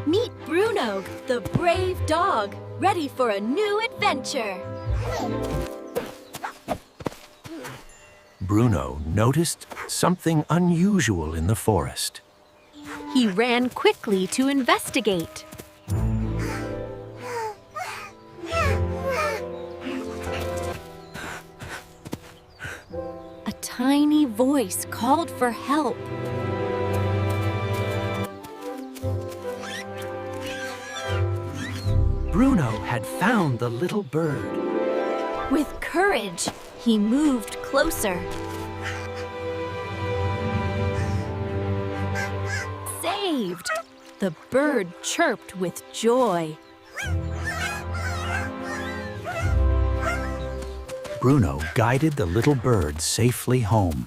Meet Bruno, the brave dog, ready for a new adventure. Bruno noticed something unusual in the forest. He ran quickly to investigate. A tiny voice called for help. Bruno had found the little bird. With courage, he moved closer. Saved! The bird chirped with joy. Bruno guided the little bird safely home.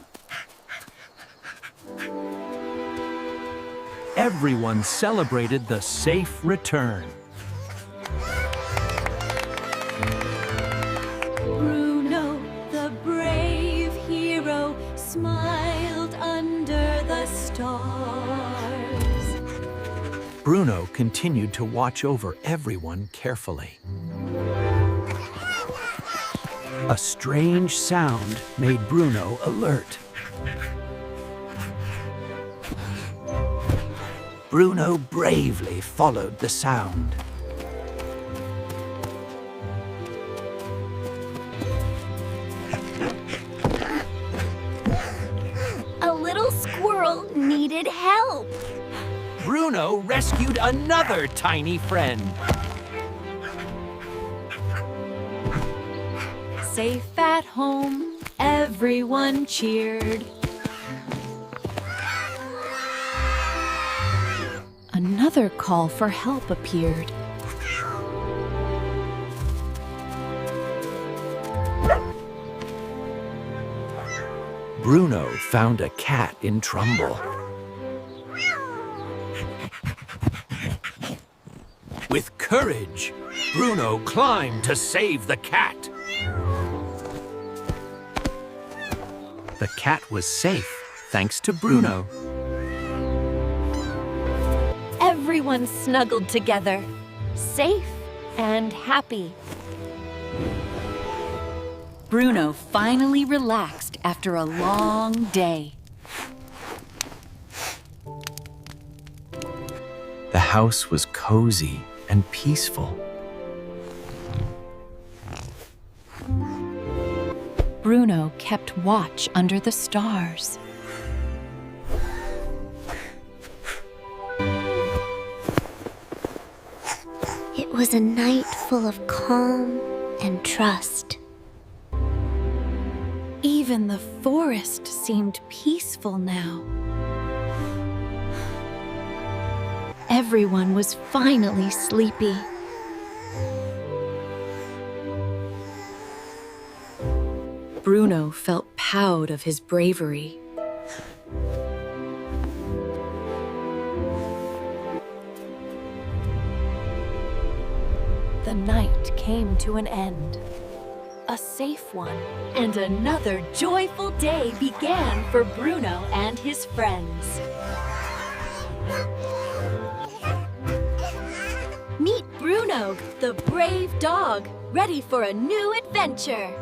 Everyone celebrated the safe return. Bruno, the brave hero, smiled under the stars. Bruno continued to watch over everyone carefully. A strange sound made Bruno alert. Bruno bravely followed the sound. A little squirrel needed help. Bruno rescued another tiny friend. Safe at home, everyone cheered. Another call for help appeared. Bruno found a cat in trouble. With courage, Bruno climbed to save the cat. The cat was safe, thanks to Bruno. Everyone snuggled together, safe and happy. Bruno finally relaxed after a long day. The house was cozy and peaceful. Bruno kept watch under the stars. It was a night full of calm and trust. Even the forest seemed peaceful now. Everyone was finally sleepy. Bruno felt proud of his bravery. The night came to an end. A safe one. And another joyful day began for Bruno and his friends. Meet Bruno, the brave dog, ready for a new adventure.